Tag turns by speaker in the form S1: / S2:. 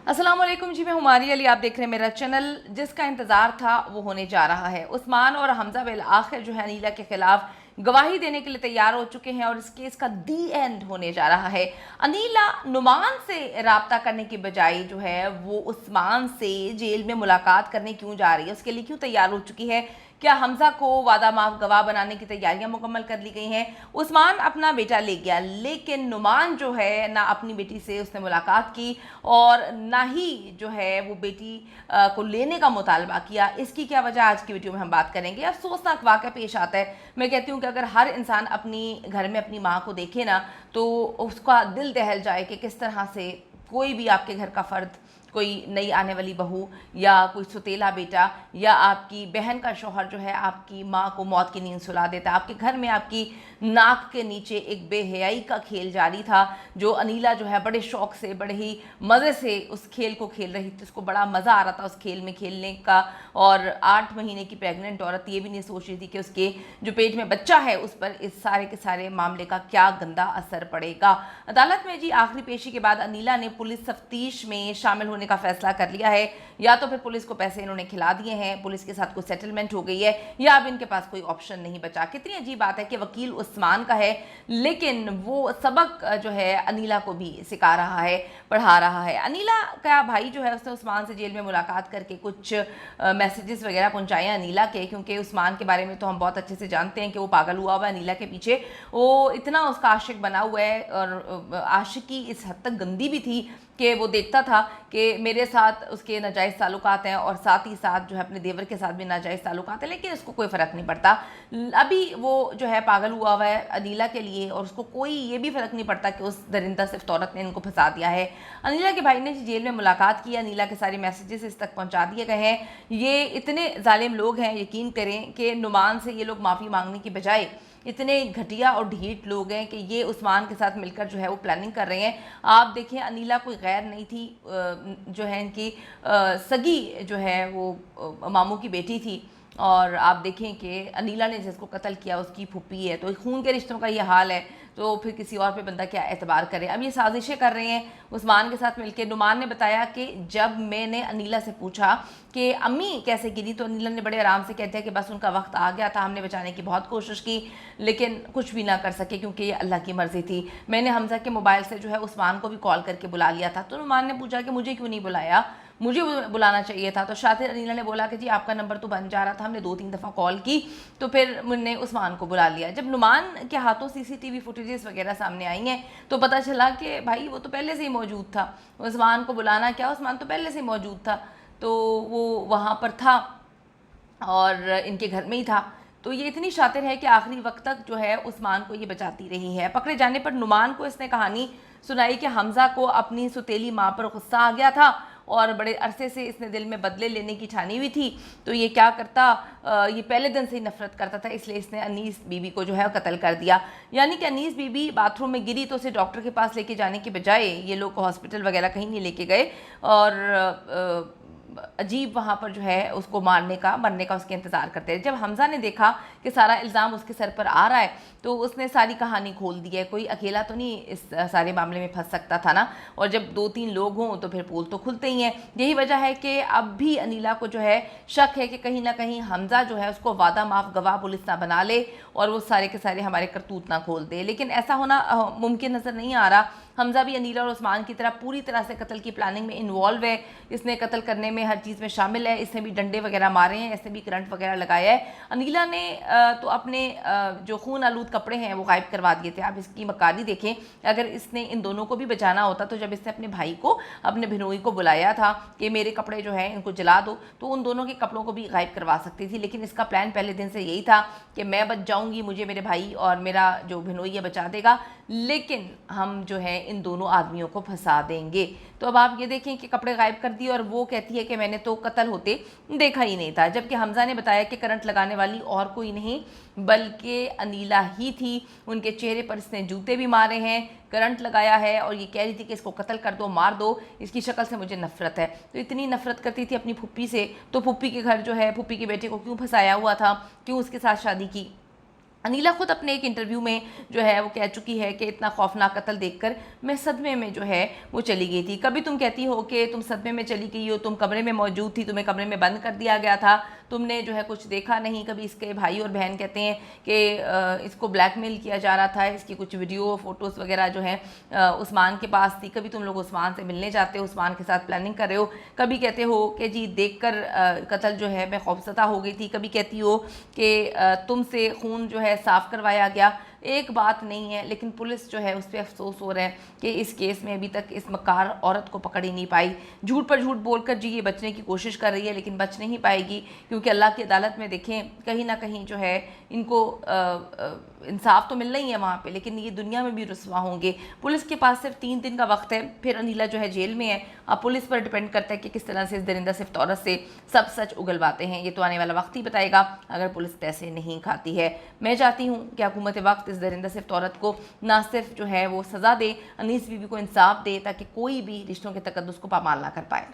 S1: अस्सलाम वालेकुम जी, मैं हुमारी अली, आप देख रहे हैं मेरा चैनल। जिसका इंतज़ार था वो होने जा रहा है। उस्मान और हमजा बिल आखिर जो है अनीला के खिलाफ गवाही देने के लिए तैयार हो चुके हैं और इस केस का दी एंड होने जा रहा है। अनीला नुमान से रब्ता करने की बजाय जो है वो उस्मान से जेल में मुलाकात करने क्यों जा रही है, उसके लिए क्यों तैयार हो चुकी है? क्या हमजा को वादा माफ गवाह बनाने की तैयारियां मुकम्मल कर ली गई हैं? उस्मान अपना बेटा ले गया, लेकिन नुमान जो है ना अपनी बेटी से उसने मुलाकात की और ना ही जो है वो बेटी को लेने का मुतालबा किया। इसकी क्या वजह, आज की वीडियो में हम बात करेंगे। अफसोसनाक वाक़या पेश आता है। मैं कहती हूँ कि अगर हर इंसान अपनी घर में अपनी माँ को देखे ना तो उसका दिल दहल जाए कि किस तरह से कोई भी आपके घर का फ़र्द, कोई नई आने वाली बहू या कोई सुतेला बेटा या आपकी बहन का शौहर जो है आपकी माँ को मौत की नींद सुला देता है। आपके घर में आपकी नाक के नीचे एक बेहयाई का खेल जारी था, जो अनीला जो है बड़े शौक से, बड़े ही मज़े से उस खेल को खेल रही थी। उसको बड़ा मज़ा आ रहा था उस खेल में खेलने का। और 8 महीने की प्रेग्नेंट औरत ये भी नहीं सोच रही थी कि उसके जो पेट में बच्चा है उस पर इस सारे के सारे मामले का क्या गंदा असर पड़ेगा। अदालत में जी आखिरी पेशी के बाद अनीला ने पुलिस तफ्तीश में शामिल होने का फैसला कर लिया है। या तो फिर पुलिस को पैसे इन्होंने खिला दिए हैं, पुलिस के साथ कोई सेटलमेंट हो गई है, या अब इनके पास कोई ऑप्शन नहीं बचा। कितनी अजीब बात है कि वकील उस्मान का है लेकिन वो सबक जो है अनीला को भी सिखा रहा है, पढ़ा रहा है। अनीला का भाई जो है उसने उस्मान से जेल में मुलाकात करके कुछ मैसेजेस वगैरह पहुंचाए अनीला के, क्योंकि उस्मान के बारे में तो हम बहुत अच्छे से जानते हैं कि वो पागल हुआ हुआ है अनीला के पीछे। वो इतना उसका आशिक बना हुआ है और आशिकी इस हद तक गंदी भी थी कि वो देखता था कि मेरे साथ उसके नाजायज़ ताल्लुकात हैं और साथ ही साथ जो है अपने देवर के साथ भी नाजायज़ ताल्लुकात हैं, लेकिन उसको कोई फ़र्क नहीं पड़ता। अभी वो जो है पागल हुआ हुआ है अनीला के लिए और उसको कोई ये भी फ़र्क नहीं पड़ता कि उस दरिंदा सिर्फ औरत ने इनको फंसा दिया है। अनीला के भाई ने जेल में मुलाकात की, अनीला के सारे मैसेजेस इस तक पहुँचा दिए गए हैं। ये इतने जालिम लोग हैं, यकीन करें कि नुमान से ये लोग माफ़ी मांगने की बजाय इतने घटिया और ढीठ लोग हैं कि ये उस्मान के साथ मिलकर जो है वो प्लानिंग कर रहे हैं। आप देखें, अनीला कोई गैर नहीं थी, जो है इनकी सगी जो है वो मामू की बेटी थी। और आप देखें कि अनीला ने जिसको कत्ल किया उसकी फूफी है, तो खून के रिश्तों का ये हाल है तो फिर किसी और पे बंदा क्या एतबार करे। अब ये साजिशें कर रहे हैं उस्मान के साथ मिलकर। नुमान ने बताया कि जब मैंने अनीला से पूछा कि अम्मी कैसे गिरी, तो अनीला ने बड़े आराम से कह दिया कि बस उनका वक्त आ गया था, हमने बचाने की बहुत कोशिश की लेकिन कुछ भी ना कर सके क्योंकि ये अल्लाह की मर्ज़ी थी। मैंने हमजा के मोबाइल से जो है उस्मान को भी कॉल करके बुला लिया था। तो नुमान ने पूछा कि मुझे क्यों नहीं बुलाया, मुझे बुलाना चाहिए था। तो शातिर अनीला ने बोला कि जी आपका नंबर तो बन जा रहा था, हमने 2-3 दफ़ा कॉल की तो फिर मैंने उस्मान को बुला लिया। जब नुमान के हाथों सीसीटीवी फुटेजेस वगैरह सामने आई हैं तो पता चला कि भाई वो तो पहले से ही मौजूद था। उस्मान को बुलाना क्या, उस्मान तो पहले से ही मौजूद था, तो वो वहाँ पर था और इनके घर में ही था। तो ये इतनी शातिर है कि आखिरी वक्त तक जो है उस्मान को ये बचाती रही है। पकड़े जाने पर नुमान को इसने कहानी सुनाई कि हमजा को अपनी सुतेली माँ पर गुस्सा आ गया था और बड़े अरसे से इसने दिल में बदले लेने की ठानी हुई थी। तो ये क्या करता, ये पहले दिन से ही नफरत करता था, इसलिए इसने अनीस बीबी को जो है कत्ल कर दिया। यानी कि अनीस बीबी बाथरूम में गिरी तो उसे डॉक्टर के पास लेके जाने के बजाय ये लोग हॉस्पिटल वगैरह कहीं नहीं लेके गए और अजीब वहाँ पर जो है उसको मरने का उसके इंतज़ार करते हैं। जब हमजा ने देखा कि सारा इल्ज़ाम उसके सर पर आ रहा है तो उसने सारी कहानी खोल दी है। कोई अकेला तो नहीं इस सारे मामले में फंस सकता था ना, और जब 2-3 लोग हों तो फिर पोल तो खुलते ही हैं। यही वजह है कि अब भी अनीला को जो है शक है कि कहीं ना कहीं हमजा जो है उसको वादा माफ गवाह पुलिस ना बना ले और वो सारे के सारे हमारे करतूत ना खोल दे। लेकिन ऐसा होना मुमकिन नज़र नहीं आ रहा। हमजा भी अनीला और उस्मान की तरह पूरी तरह से कत्ल की प्लानिंग में इन्वॉल्व है, इसने कत्ल करने में हर चीज़ में शामिल है। इसने भी डंडे वगैरह मारे हैं, इसने भी करंट वगैरह लगाया है। अनीला ने तो अपने जो खून आलूद कपड़े हैं वो गायब करवा दिए थे। आप इसकी मकारी देखें, अगर इसने इन दोनों को भी बचाना होता तो जब इसने अपने भाई को, अपने बिनोई को बुलाया था कि मेरे कपड़े जो हैं इनको जला दो, तो उन दोनों के कपड़ों को भी गायब करवा सकती थी। लेकिन इसका प्लान पहले दिन से यही था कि मैं बच जाऊँगी, मुझे मेरे भाई और मेरा जो बिनोई है बचा देगा, लेकिन हम जो है इन दोनों आदमियों को फंसा देंगे। तो अब आप ये देखें कि कपड़े गायब कर दिए और वो कहती है कि मैंने तो कत्ल होते देखा ही नहीं था, जबकि हमजा ने बताया कि करंट लगाने वाली और कोई नहीं बल्कि अनीला ही थी। उनके चेहरे पर इसने जूते भी मारे हैं, करंट लगाया है और ये कह रही थी कि इसको कत्ल कर दो, मार दो, इसकी शक्ल से मुझे नफरत है। तो इतनी नफरत करती थी अपनी फुप्पी से, तो फुप्पी के घर जो है फुप्पी के बेटे को क्यों फंसाया हुआ था, क्यों उसके साथ शादी की? अनीला खुद अपने एक इंटरव्यू में जो है वो कह चुकी है कि इतना खौफनाक कत्ल देखकर मैं सदमे में जो है वो चली गई थी। कभी तुम कहती हो कि तुम सदमे में चली गई हो, तुम कमरे में मौजूद थी, तुम्हें कमरे में बंद कर दिया गया था, तुमने जो है कुछ देखा नहीं। कभी इसके भाई और बहन कहते हैं कि इसको ब्लैकमेल किया जा रहा था, इसकी कुछ वीडियो फ़ोटोज़ वगैरह जो है उस्मान के पास थी। कभी तुम लोग उस्मान से मिलने जाते हो, उस्मान के साथ प्लानिंग कर रहे हो। कभी कहते हो कि जी देखकर कत्ल जो है मैं खौफज़दा हो गई थी। कभी कहती हो कि तुमसे खून जो है साफ़ करवाया गया। एक बात नहीं है, लेकिन पुलिस जो है उस पर अफसोस हो रहा है कि इस केस में अभी तक इस मक्कार औरत को पकड़ ही नहीं पाई। झूठ पर झूठ बोलकर जी ये बचने की कोशिश कर रही है, लेकिन बच नहीं पाएगी, क्योंकि अल्लाह की अदालत में देखें कहीं ना कहीं जो है इनको इंसाफ तो मिलना ही है वहाँ पे, लेकिन ये दुनिया में भी रुसवा होंगे। पुलिस के पास सिर्फ 3 दिन का वक्त है, फिर अनीला जो है जेल में है। अब पुलिस पर डिपेंड करता है कि किस तरह से इस दरिंदा सिफ्त औरत से सब सच उगलवाते हैं। ये तो आने वाला वक्त ही बताएगा, अगर पुलिस पैसे नहीं खाती है। मैं चाहती हूँ कि हुकूमत वक्त इस दरिंदा सिफ्त औरत को ना सिर्फ जो है वो सज़ा दे, अनीस बीबी को इंसाफ दे, ताकि कोई भी रिश्तों के तकद्दुस को पामाल ना कर पाए।